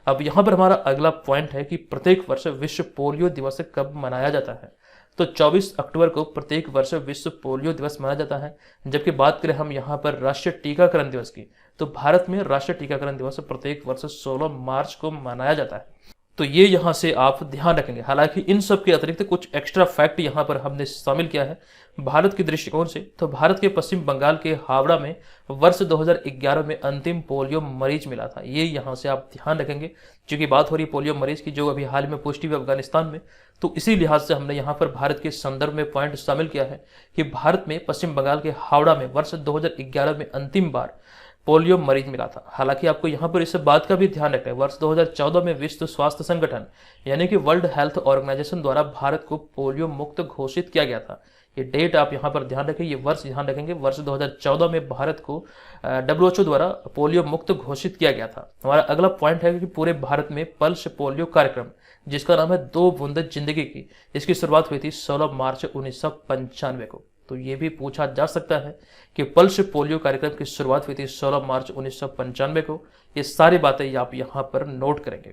अब यहाँ पर हमारा अगला पॉइंट है कि प्रत्येक वर्ष विश्व पोलियो दिवस कब मनाया जाता है। तो 24 अक्टूबर को प्रत्येक वर्ष विश्व पोलियो दिवस मनाया जाता है। जबकि बात करें हम यहाँ पर राष्ट्रीय टीकाकरण दिवस की, तो भारत में राष्ट्रीय टीकाकरण दिवस प्रत्येक वर्ष 16 मार्च को मनाया जाता है। तो ये यहाँ से आप ध्यान रखेंगे। हालांकि इन सब के अतिरिक्त कुछ एक्स्ट्रा फैक्ट यहाँ पर हमने शामिल किया है भारत के दृष्टिकोण से। तो भारत के पश्चिम बंगाल के हावड़ा में वर्ष 2011 में अंतिम पोलियो मरीज मिला था। ये यहाँ से आप ध्यान रखेंगे, क्योंकि बात हो रही पोलियो मरीज की जो अभी हाल में पुष्टि हुई अफगानिस्तान में। तो इसी लिहाज से हमने यहाँ पर भारत के संदर्भ में पॉइंट शामिल किया है कि भारत में पश्चिम बंगाल के हावड़ा में वर्ष 2011 में अंतिम बार पोलियो मरीज मिला था। हालांकि आपको यहाँ पर इस बात का भी ध्यान रखना है, वर्ष 2014 में विश्व स्वास्थ्य संगठन यानी कि वर्ल्ड हेल्थ ऑर्गेनाइजेशन द्वारा भारत को पोलियो मुक्त घोषित किया गया था। ये डेट आप यहाँ पर ध्यान रखें, ये वर्ष ध्यान रखेंगे। वर्ष 2014 में भारत को WHO द्वारा पोलियो मुक्त घोषित किया गया था। हमारा अगला पॉइंट है कि पूरे भारत में पल्स पोलियो कार्यक्रम, जिसका नाम है 2 बूंद जिंदगी की, इसकी शुरुआत हुई थी 16 मार्च 1995 को। तो ये भी पूछा जा सकता है कि पल्स पोलियो कार्यक्रम की शुरुआत हुई थी 16 मार्च 1995 को। ये सारी बातें आप यहाँ पर नोट करेंगे।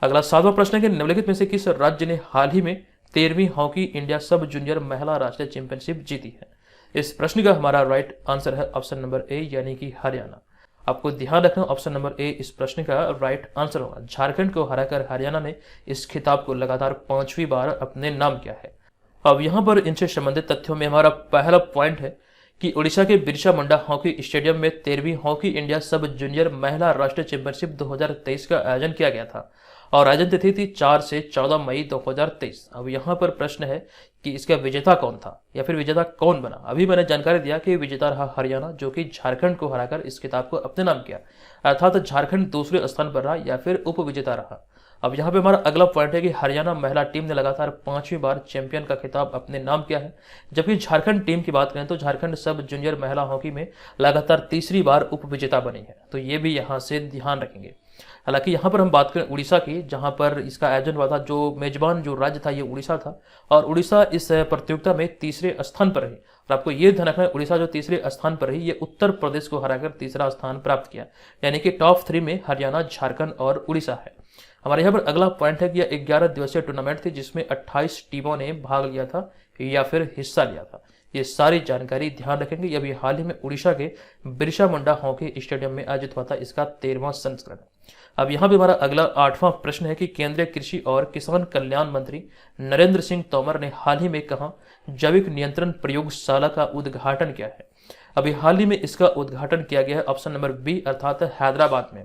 अगला 7वां प्रश्न है कि निम्नलिखित में से किस राज्य ने हाल ही में 13वीं हॉकी इंडिया सब जूनियर महिला राष्ट्रीय चैंपियनशिप जीती है। इस प्रश्न का हमारा राइट आंसर है ऑप्शन नंबर ए, यानी कि हरियाणा। आपको ध्यान रखना, ऑप्शन नंबर ए इस प्रश्न का राइट आंसर होगा। झारखंड को हराकर हरियाणा ने इस खिताब को लगातार 5वीं बार अपने नाम किया है। अब यहाँ पर इनसे संबंधित तथ्यों में हमारा पहला पॉइंट है कि उड़ीसा के बिरसा मुंडा हॉकी स्टेडियम में 13वीं हॉकी इंडिया सब जूनियर महिला राष्ट्रीय चैंपियनशिप 2023 का आयोजन किया गया था। और आयोजन तिथि थी 4 से 14 मई 2023। अब यहाँ पर प्रश्न है कि इसका विजेता कौन था या फिर विजेता कौन बना। अभी मैंने जानकारी दिया कि विजेता रहा हरियाणा, जो कि झारखंड को हराकर इस खिताब को अपने नाम किया, अर्थात झारखंड दूसरे स्थान पर रहा या फिर उप विजेता रहा। अब यहाँ पे हमारा अगला पॉइंट है कि हरियाणा महिला टीम ने लगातार 5वीं बार चैंपियन का खिताब अपने नाम किया है, जबकि झारखंड टीम की बात करें तो झारखंड सब जूनियर महिला हॉकी में लगातार तीसरी बार उप विजेता बनी है, तो ये भी यहाँ से ध्यान रखेंगे। हालांकि यहाँ पर हम बात करें उड़ीसा की, जहाँ पर इसका आयोजन हुआ था, जो मेजबान जो राज्य था ये उड़ीसा था, और उड़ीसा इस प्रतियोगिता में तीसरे स्थान पर रही। और आपको ये ध्यान रखना है, उड़ीसा जो तीसरे स्थान पर रही, ये उत्तर प्रदेश को हराकर तीसरा स्थान प्राप्त किया, यानी कि टॉप 3 में हरियाणा, झारखंड और उड़ीसा है। हमारे यहाँ पर अगला पॉइंट है कि यह 11 दिवसीय टूर्नामेंट थी, जिसमें 28 टीमों ने भाग लिया था या फिर हिस्सा लिया था। ये सारी जानकारी ध्यान रखेंगे। ये अभी हाल ही में उड़ीसा के बिरसा मुंडा हॉकी स्टेडियम में आयोजित हुआ था, इसका 13वां संस्करण। अब यहाँ पे हमारा अगला 8वां प्रश्न है कि केंद्रीय कृषि और किसान कल्याण मंत्री नरेंद्र सिंह तोमर ने हाल ही में कहा जैविक नियंत्रण प्रयोगशाला का उद्घाटन किया है। अभी हाल ही में इसका उद्घाटन किया गया है ऑप्शन नंबर बी, अर्थात हैदराबाद में।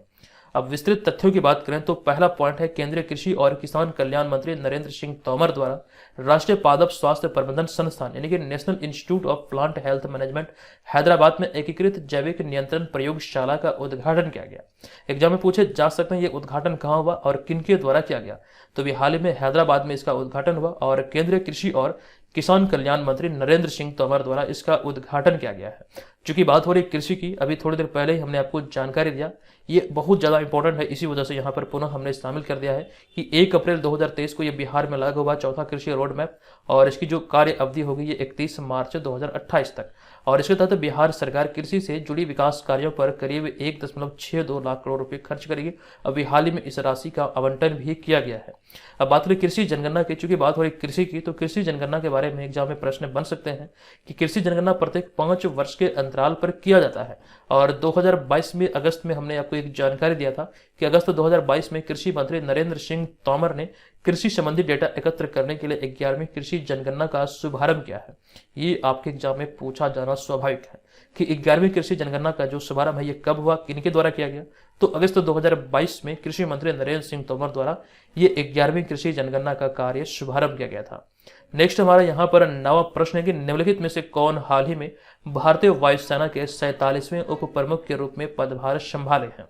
अब विस्तृत तथ्यों की बात करें तो पहला पॉइंट है, केंद्रीय कृषि और किसान कल्याण मंत्री नरेंद्र सिंह तोमर द्वारा राष्ट्रीय पादप स्वास्थ्य प्रबंधन संस्थान यानी कि national institute of plant health management Hyderabad में एकीकृत जैविक नियंत्रण प्रयोगशाला का उद्घाटन किया गया। एग्जाम में पूछे जा सकते हैं ये उद्घाटन कहाँ हुआ और किनके द्वारा किया गया, तो भी हाल ही में हैदराबाद में इसका उद्घाटन हुआ और केंद्रीय कृषि और किसान कल्याण मंत्री नरेंद्र सिंह तोमर द्वारा इसका उद्घाटन किया गया है। चूंकि बात हो रही कृषि की, अभी थोड़ी देर पहले ही हमने आपको जानकारी दिया, ये बहुत ज़्यादा इंपॉर्टेंट है, इसी वजह से यहाँ पर पुनः हमने शामिल कर दिया है कि 1 अप्रैल 2023 को ये बिहार में लागू हुआ चौथा कृषि रोड मैप, और इसकी जो कार्य अवधि होगी ये 31 मार्च 2028 तक। और इसके तहत बिहार सरकार कृषि से जुड़ी विकास कार्यों पर करीब 1.62 लाख करोड़ रुपए खर्च करेगी। अभी हाल ही में इस राशि का आवंटन भी किया गया है। अब बात करें कृषि जनगणना की, चूंकि बात हो रही कृषि की, तो कृषि जनगणना के बारे में एग्जाम में प्रश्न बन सकते हैं कि कृषि जनगणना प्रत्येक 5 वर्ष के अंतराल पर किया जाता है। और 2022 में अगस्त में हमने आपको एक जानकारी दिया था कि अगस्त 2022 में कृषि मंत्री नरेंद्र सिंह तोमर ने कृषि संबंधी डेटा एकत्र करने के लिए 11वीं कृषि जनगणना का शुभारंभ किया है। ये आपके एग्जाम में पूछा जाना स्वाभाविक है कि 11वीं कृषि जनगणना का जो शुभारंभ है ये कब हुआ, किनके द्वारा किया गया, तो अगस्त 2022 में कृषि मंत्री नरेंद्र सिंह तोमर द्वारा ये 11वीं कृषि जनगणना का कार्य शुभारंभ किया गया था। नेक्स्ट हमारा यहाँ पर 9वां प्रश्न है कि निम्नलिखित में से कौन हाल ही में भारतीय वायुसेना के 47वें उप प्रमुख के रूप में पदभार संभाले हैं।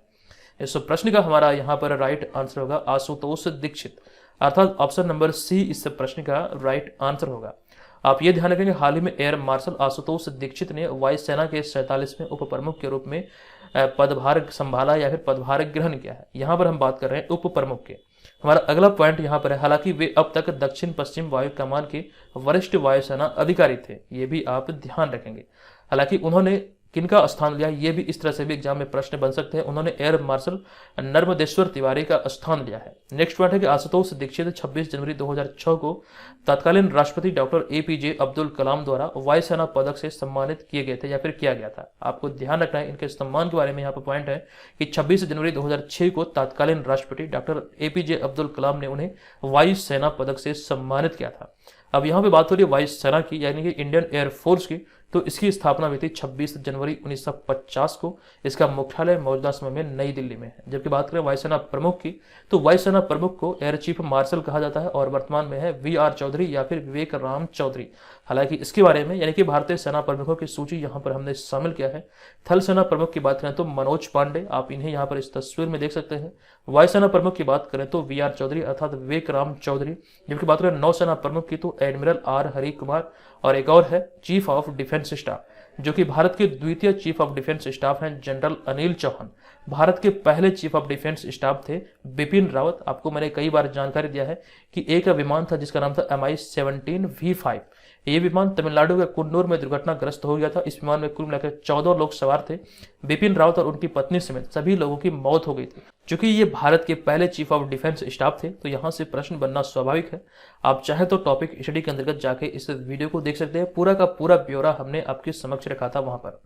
इस प्रश्न का हमारा यहाँ पर राइट आंसर होगा आशुतोष दीक्षित, अर्थात ऑप्शन नंबर सी इस प्रश्न का राइट आंसर होगा। आप ये ध्यान रखेंगे हाल ही में एयर मार्शल आशुतोष दीक्षित ने वायुसेना के 47वें उप प्रमुख के रूप में पदभार संभाला या फिर पदभार ग्रहण किया है। यहाँ पर हम बात कर रहे हैं उप प्रमुख के। हमारा अगला पॉइंट यहाँ पर है, हालांकि वे अब तक दक्षिण पश्चिम वायु कमान के वरिष्ठ वायुसेना अधिकारी थे, ये भी आप ध्यान रखेंगे। हालांकि उन्होंने किनका स्थान लिया, ये भी इस तरह से भी एग्जाम में प्रश्न बन सकते हैं। उन्होंने एयर मार्शल नर्मदेश्वर तिवारी का स्थान लिया है। नेक्स्ट पॉइंट है कि आशुतोष दीक्षित 26 जनवरी 2006 को तत्कालीन राष्ट्रपति डॉक्टर APJ अब्दुल कलाम द्वारा वायुसेना पदक से सम्मानित किए गए थे या फिर किया गया था। आपको ध्यान रखना है इनके सम्मान के बारे में। यहाँ पर पॉइंट है कि 26 जनवरी 2006 को तत्कालीन राष्ट्रपति डॉक्टर APJ अब्दुल कलाम ने उन्हें वायुसेना पदक से सम्मानित किया था। अब यहाँ पे बात हो रही है वायुसेना की, यानी कि इंडियन एयरफोर्स की, तो इसकी स्थापना हुई थी 26 जनवरी 1950 को। इसका मुख्यालय मौजूदा समय में नई दिल्ली में है। जबकि बात करें वायुसेना प्रमुख की, तो वायुसेना प्रमुख को एयर चीफ मार्शल कहा जाता है और वर्तमान में है VR चौधरी या फिर विवेक राम चौधरी। हालांकि इसके बारे में, यानी कि भारतीय सेना प्रमुखों की सूची यहाँ पर हमने शामिल किया है। थल सेना प्रमुख की बात करें तो मनोज पांडे, आप इन्हें यहाँ पर इस तस्वीर में देख सकते हैं। वायुसेना प्रमुख की बात करें तो VR चौधरी अर्थात विवेक राम चौधरी। जबकि बात करें नौसेना प्रमुख की तो एडमिरल R हरि कुमार, और एक और है चीफ ऑफ डिफेंस स्टाफ, जो कि भारत के द्वितीय चीफ ऑफ डिफेंस स्टाफ हैं जनरल अनिल चौहान। भारत के पहले चीफ ऑफ डिफेंस स्टाफ थे बिपिन रावत। आपको मैंने कई बार जानकारी दिया है कि एक विमान था जिसका नाम था MI-17 V5। ये विमान तमिलनाडु के कुन्नूर में दुर्घटनाग्रस्त हो गया था। इस विमान में कुल मिलाकर 14 लोग सवार थे। बिपिन रावत और उनकी पत्नी समेत सभी लोगों की मौत हो गई थी। चूंकि ये भारत के पहले चीफ ऑफ डिफेंस स्टाफ थे, तो यहाँ से प्रश्न बनना स्वाभाविक है। आप चाहे तो टॉपिक स्टडी के अंतर्गत जाके इस वीडियो को देख सकते हैं। पूरा का पूरा ब्यौरा हमने आपके समक्ष रखा था वहां पर।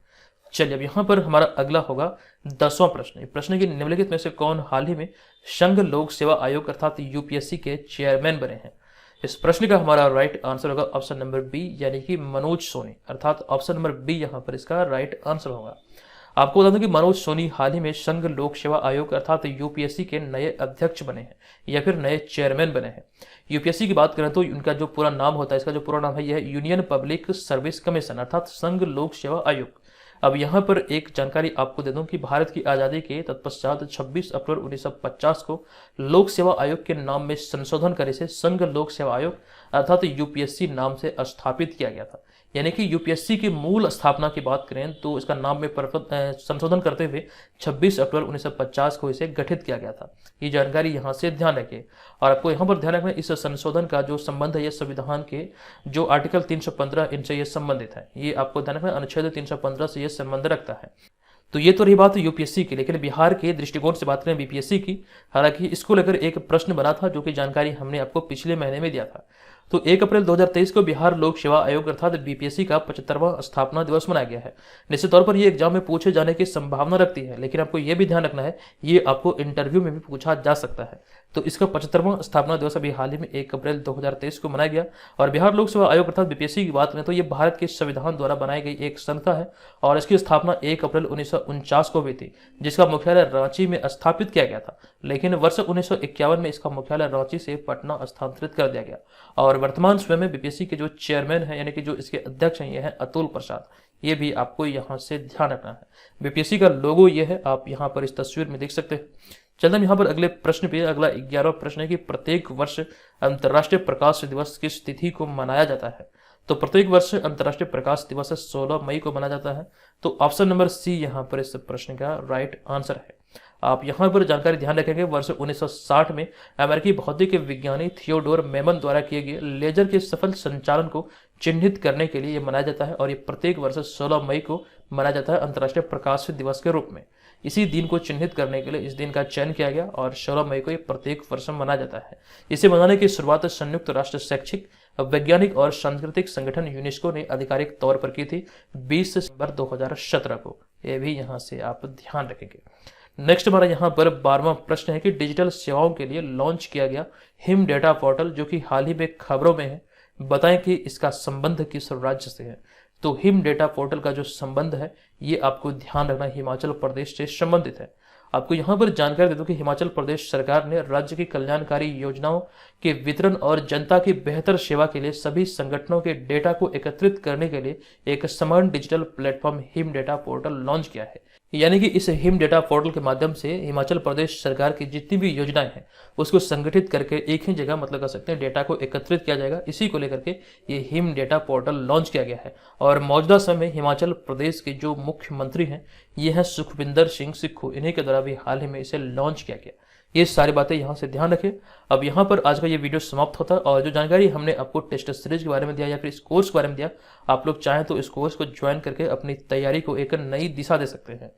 चलिए, अब यहाँ पर हमारा अगला होगा 10वां प्रश्न। प्रश्न की निम्नलिखित में से कौन हाल ही में संघ लोक सेवा आयोग अर्थात UPSC के चेयरमैन बने हैं। इस प्रश्न का हमारा राइट आंसर होगा ऑप्शन नंबर बी, यानी कि मनोज सोनी, अर्थात ऑप्शन नंबर बी यहाँ पर इसका राइट आंसर होगा। आपको बता दूं कि मनोज सोनी हाल ही में संघ लोक सेवा आयोग अर्थात यूपीएससी के नए अध्यक्ष बने हैं या फिर नए चेयरमैन बने हैं। यूपीएससी की बात करें तो उनका जो पूरा नाम होता है, इसका जो पूरा नाम है, यह है यूनियन पब्लिक सर्विस कमीशन अर्थात संघ लोक सेवा आयोग। अब यहाँ पर एक जानकारी आपको दे दूं कि भारत की आज़ादी के तत्पश्चात 26 अप्रैल 1950 को लोक सेवा आयोग के नाम में संशोधन कर इसे संघ लोक सेवा आयोग अर्थात यूपीएससी नाम से स्थापित किया गया था। यानी कि यूपीएससी की मूल स्थापना की बात करें तो इसका नाम में संशोधन करते हुए 26 अप्रैल 1950 को इसे गठित किया गया था। ये जानकारी यहाँ से ध्यान रखिए। और आपको यहाँ पर ध्यान रखना, इस संशोधन का जो संबंध है, ये संविधान के जो आर्टिकल 315 इनसे ये संबंधित है। ये आपको ध्यान रखना, अनुच्छेद 315 से ये संबंध रखता है। तो ये तो रही बात यूपीएससी की, लेकिन बिहार के दृष्टिकोण से बात करें बीपीएससी की, हालांकि इसको लेकर एक प्रश्न बना था जो कि जानकारी हमने आपको पिछले महीने में दिया था। तो 1 अप्रैल 2023 को बिहार लोक सेवा आयोग अर्थात बीपीएससी का 75वां स्थापना दिवस मनाया गया है। निश्चित तौर पर ये एग्जाम में पूछे जाने की संभावना रखती है, लेकिन आपको ये भी ध्यान रखना है, ये आपको इंटरव्यू में भी पूछा जा सकता है। तो इसका 75वां स्थापना दिवस अभी हाल ही में 1 अप्रैल 2023 को मनाया गया। और बिहार लोक सेवा आयोग अर्थात बीपीएससी की बात करें तो ये भारत के संविधान द्वारा बनाई गई एक संस्था है और इसकी स्थापना 1 अप्रैल 1949 को हुई थी, जिसका मुख्यालय रांची में स्थापित किया गया था। लेकिन वर्ष 1951 में इसका मुख्यालय रांची से पटना स्थानांतरित कर दिया गया। और वर्तमान समय में बीपीएससी के जो चेयरमैन है यानी कि जो इसके अध्यक्ष हैं, ये है अतुल प्रसाद। ये भी आपको यहाँ से ध्यान रखना है। बीपीएससी का लोगो ये है, आप यहाँ पर इस तस्वीर में देख सकते हैं। चलते हैं यहाँ पर अगले प्रश्न पे। अगला 11वां प्रश्न है कि प्रत्येक वर्ष अंतर्राष्ट्रीय प्रकाश दिवस किस तिथि को मनाया जाता है। तो प्रत्येक वर्ष अंतर्राष्ट्रीय प्रकाश दिवस 16 मई को मनाया जाता है। तो ऑप्शन नंबर सी यहाँ पर इस प्रश्न का राइट आंसर है। आप यहाँ पर जानकारी ध्यान रखेंगे, वर्ष 1960 में अमेरिकी भौतिक विज्ञानी थियोडोर मेमन द्वारा किए गए लेजर के सफल संचालन को चिन्हित करने के लिए ये मनाया जाता है और ये प्रत्येक वर्ष 16 मई को मनाया जाता है अंतर्राष्ट्रीय प्रकाश दिवस के रूप में। इसी दिन को चिन्हित करने के लिए इस दिन का चयन किया गया और 16 मई को ये प्रत्येक वर्ष मनाया जाता है। इसे मनाने की शुरुआत संयुक्त राष्ट्र शैक्षिक, वैज्ञानिक और सांस्कृतिक संगठन यूनेस्को ने आधिकारिक तौर पर की थी 20 सितंबर 2017 को। यह भी यहाँ से आप ध्यान रखेंगे। नेक्स्ट हमारा यहाँ पर 12वां प्रश्न है कि डिजिटल सेवाओं के लिए लॉन्च किया गया हिम डेटा पोर्टल जो कि हाल ही में खबरों में है, बताएं कि इसका संबंध किस राज्य से है। तो हिम डेटा पोर्टल का जो संबंध है ये आपको ध्यान रखना हिमाचल प्रदेश से संबंधित है। आपको यहाँ पर जानकारी दे दूं कि हिमाचल प्रदेश सरकार ने राज्य की कल्याणकारी योजनाओं के वितरण और जनता की बेहतर सेवा के लिए सभी संगठनों के डेटा को एकत्रित करने के लिए एक समान digital platform him data portal launch किया है। यानी कि इस हिम डेटा पोर्टल के माध्यम से हिमाचल प्रदेश सरकार की जितनी भी योजनाएं हैं उसको संगठित करके एक ही जगह मतलब कर सकते हैं डेटा को एकत्रित किया जाएगा। इसी को लेकर के ये हिम डेटा पोर्टल लॉन्च किया गया है और मौजूदा समय हिमाचल प्रदेश के जो मुख्यमंत्री हैं ये हैं सुखविंदर सिंह सुक्खू, इन्हीं के द्वारा भी हाल ही में इसे लॉन्च किया गया। ये सारी बातें यहाँ से ध्यान रखें। अब यहाँ पर आज का ये वीडियो समाप्त होता है और जो जानकारी हमने आपको टेस्ट सीरीज के बारे में दिया या फिर इस कोर्स के बारे में दिया, आप लोग चाहें तो इस कोर्स को ज्वाइन करके अपनी तैयारी को एक नई दिशा दे सकते हैं।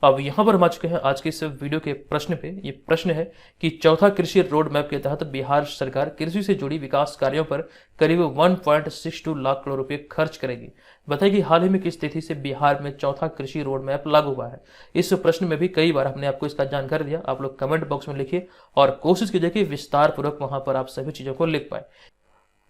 अब यहाँ पर हम आ चुके हैं आज के इस वीडियो के प्रश्न पे। ये प्रश्न है कि चौथा कृषि रोड मैप के तहत बिहार सरकार कृषि से जुड़ी विकास कार्यों पर करीब 1.62 लाख करोड़ रुपए खर्च करेगी। बताइए कि हाल ही में किस तिथि से बिहार में चौथा कृषि रोड मैप लागू हुआ है। इस प्रश्न में भी कई बार हमने आपको इसका जानकारी दिया। आप लोग कमेंट बॉक्स में लिखिए और कोशिश कीजिए कि विस्तार पूर्वक वहां पर आप सभी चीजों को लिख पाए।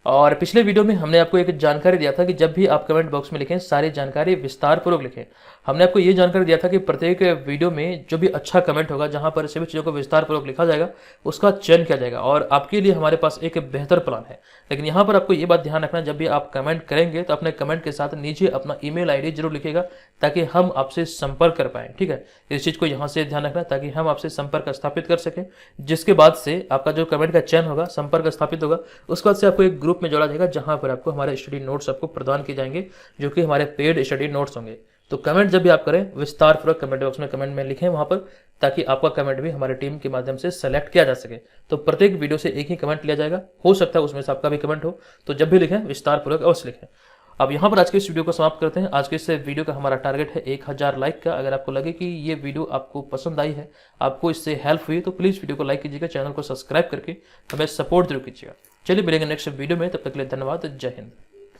और पिछले वीडियो में हमने आपको एक जानकारी दिया था कि जब भी आप कमेंट बॉक्स में लिखें सारी जानकारी विस्तार पूर्वक लिखें। हमने आपको ये जानकारी दिया था कि प्रत्येक वीडियो में जो भी अच्छा कमेंट होगा जहां पर सभी चीज़ों को विस्तार पूर्वक लिखा जाएगा उसका चयन किया जाएगा और आपके लिए हमारे पास एक बेहतर प्लान है। लेकिन यहाँ पर आपको ये बात ध्यान रखना, जब भी आप कमेंट करेंगे तो अपने कमेंट के साथ नीचे अपना ईमेल आईडी जरूर लिखेगा ताकि हम आपसे संपर्क कर पाएँ। ठीक है, इस चीज़ को यहाँ से ध्यान रखना ताकि हम आपसे संपर्क स्थापित कर सकें। जिसके बाद से आपका जो कमेंट का चयन होगा, संपर्क स्थापित होगा, उसके बाद से आपको एक ग्रुप में जोड़ा जाएगा जहां पर आपको हमारे स्टडी नोट्स आपको प्रदान किए जाएंगे जो कि हमारे पेड स्टडी नोट्स होंगे। तो कमेंट जब भी आप करें विस्तार पूर्वक कमेंट बॉक्स में कमेंट में लिखें वहां पर, ताकि आपका कमेंट भी हमारे टीम के माध्यम से सेलेक्ट किया जा सके। तो प्रत्येक वीडियो से एक ही कमेंट लिया जाएगा, हो सकता है उसमें से आपका भी कमेंट हो, तो जब भी लिखें विस्तार पूर्वक अवश्य लिखें। अब यहाँ पर आज के इस वीडियो को समाप्त करते हैं। आज के इस वीडियो का हमारा टारगेट है 1000 लाइक का। अगर आपको लगे कि ये वीडियो आपको पसंद आई है, आपको इससे हेल्प हुई, तो प्लीज़ वीडियो को लाइक कीजिएगा, चैनल को सब्सक्राइब करके हमें सपोर्ट जरूर कीजिएगा। चलिए मिलेंगे नेक्स्ट वीडियो में, तब तक के लिए धन्यवाद। जय हिंद।